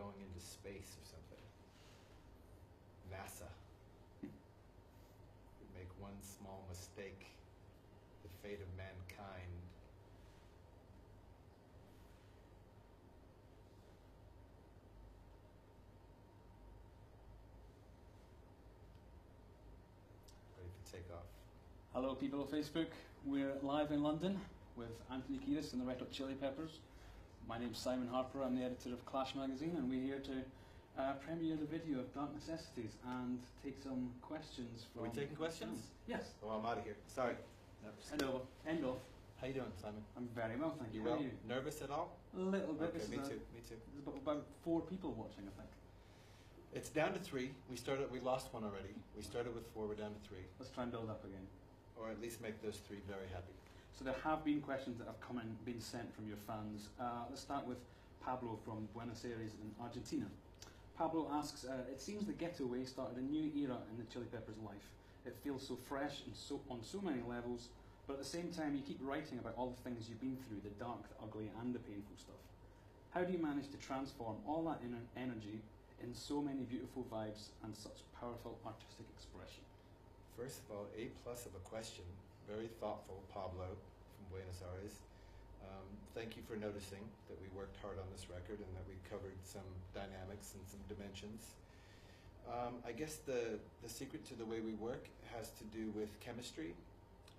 going into space or something. NASA. You make one small mistake, the fate of mankind. Ready to take off. Hello people of Facebook, we're live in London with Anthony Kiedis and the Red Hot Chili Peppers. My name's Simon Harper, I'm the editor of Clash magazine, and we're here to premiere the video of Dark Necessities and take some questions from... Are we taking questions? Yes. Oh, I'm out of here. Sorry. End off. How you doing, Simon? I'm very well, thank you. You How well? are you? Nervous at all? A little bit. Okay, me too. There's about 4 people watching, I think. It's down to 3. We lost one already. We started with 4, we're down to 3. Let's try and build up again. Or at least make those 3 very happy. So there have been questions that have been sent from your fans. Let's start with Pablo from Buenos Aires in Argentina. Pablo asks, it seems the Getaway started a new era in the Chili Peppers' life. It feels so fresh and on so many levels, but at the same time you keep writing about all the things you've been through, the dark, the ugly and the painful stuff. How do you manage to transform all that energy in so many beautiful vibes and such powerful artistic expression? First of all, A+ of a question. Very thoughtful, Pablo from Buenos Aires. Thank you for noticing that we worked hard on this record and that we covered some dynamics and some dimensions. I guess the secret to the way we work has to do with chemistry,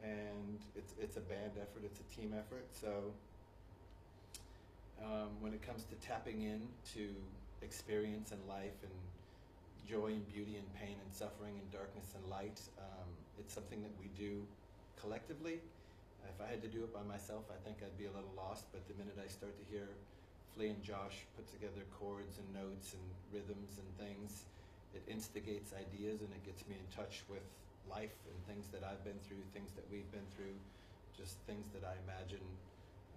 and it's a band effort, it's a team effort. So when it comes to tapping into experience and life and joy and beauty and pain and suffering and darkness and light, it's something that we do collectively. If I had to do it by myself, I think I'd be a little lost, but the minute I start to hear Flea and Josh put together chords and notes and rhythms and things, it instigates ideas and it gets me in touch with life and things that I've been through, things that we've been through, just things that I imagine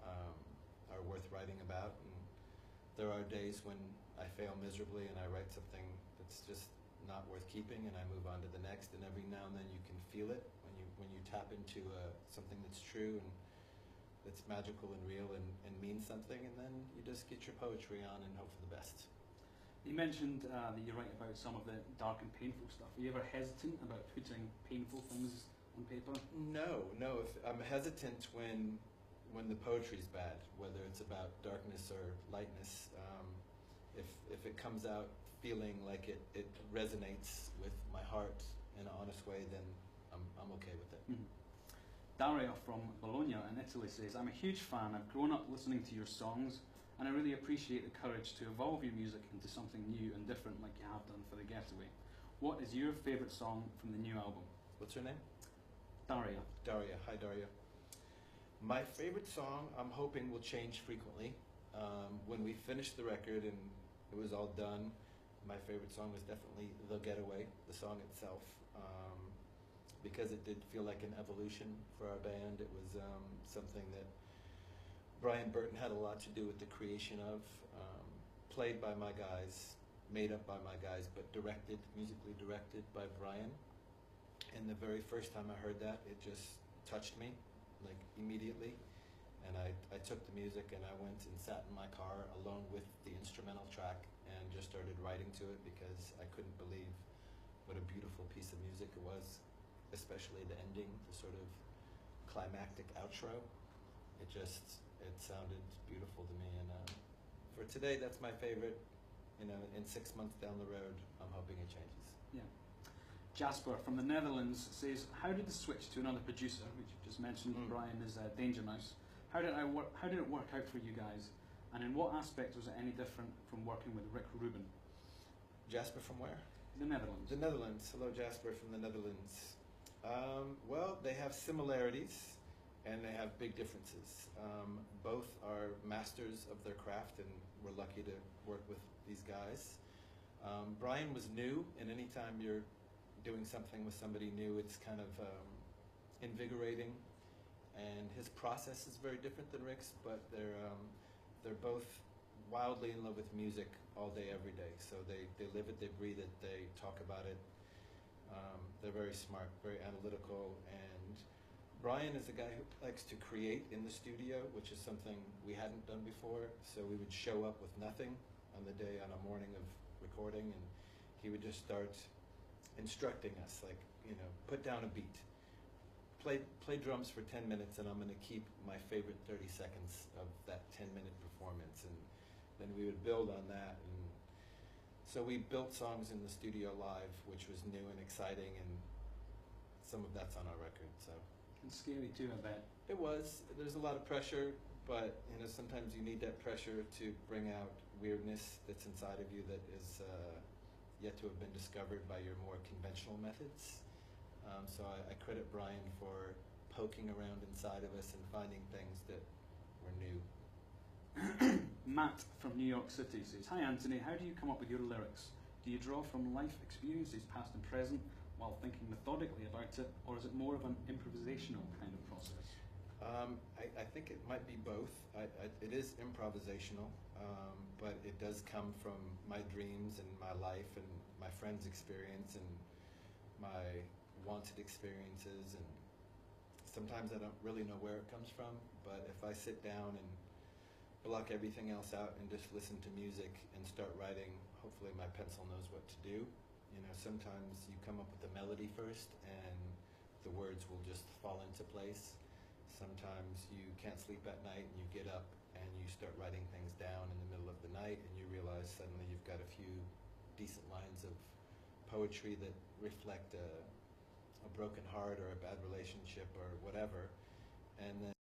are worth writing about. And there are days when I fail miserably and I write something that's just not worth keeping, and I move on to the next. And every now and then you can feel it when you tap into something that's true and that's magical and real and means something, and then you just get your poetry on and hope for the best. You mentioned that you write about some of the dark and painful stuff. Are you ever hesitant about putting painful things on paper? No. I'm hesitant when the poetry's bad, whether it's about darkness or lightness. If it comes out feeling like it resonates with my heart in an honest way, then I'm okay with it. Mm-hmm. Daria from Bologna in Italy says, I'm a huge fan. I've grown up listening to your songs, and I really appreciate the courage to evolve your music into something new and different like you have done for The Getaway. What is your favourite song from the new album? What's her name? Daria. Daria. Hi, Daria. My favourite song, I'm hoping, will change frequently. When we finished the record and it was all done, my favourite song was definitely The Getaway, the song itself, because it did feel like an evolution for our band. It was something that Brian Burton had a lot to do with the creation of, played by my guys, made up by my guys, but musically directed by Brian. And the very first time I heard that, it just touched me, like immediately. And I took the music and I went and sat in my car alone with the instrumental track and just started writing to it, because I couldn't believe what a beautiful piece of music it was, especially the ending, the sort of climactic outro. It sounded beautiful to me, and for today, that's my favorite. In 6 months down the road, I'm hoping it changes. Yeah. Jasper from the Netherlands says, how did the switch to another producer, which you just mentioned, Brian, is Danger Mouse, how did it work out for you guys? And in what aspect was it any different from working with Rick Rubin? Jasper from where? The Netherlands. The Netherlands. Hello, Jasper from the Netherlands. Well, they have similarities and they have big differences. Both are masters of their craft, and we're lucky to work with these guys. Brian was new, and anytime you're doing something with somebody new, it's kind of invigorating. And his process is very different than Rick's, but they're both wildly in love with music all day, every day. So they live it, they breathe it, they talk about it. They're very smart, very analytical, and Brian is a guy who likes to create in the studio, which is something we hadn't done before. So we would show up with nothing on the day, on a morning of recording, and he would just start instructing us, like, you know, put down a beat, play drums for 10 minutes, and I'm going to keep my favorite 30 seconds of that 10-minute performance, and then we would build on that. And so we built songs in the studio live, which was new and exciting, and some of that's on our record. So And scary too, I bet. it was. There's a lot of pressure, but you know, sometimes you need that pressure to bring out weirdness that's inside of you that is yet to have been discovered by your more conventional methods. So I credit Brian for poking around inside of us and finding things that were new. Matt from New York City says, "Hi Anthony, how do you come up with your lyrics? Do you draw from life experiences, past and present, while thinking methodically about it, or is it more of an improvisational kind of process?" I think it might be both. It is improvisational, but it does come from my dreams and my life and my friends' experience and my wanted experiences, and sometimes I don't really know where it comes from, but if I sit down and block everything else out and just listen to music and start writing, hopefully my pencil knows what to do. You know, sometimes you come up with a melody first and the words will just fall into place. Sometimes you can't sleep at night and you get up and you start writing things down in the middle of the night and you realize suddenly you've got a few decent lines of poetry that reflect a broken heart or a bad relationship or whatever, and then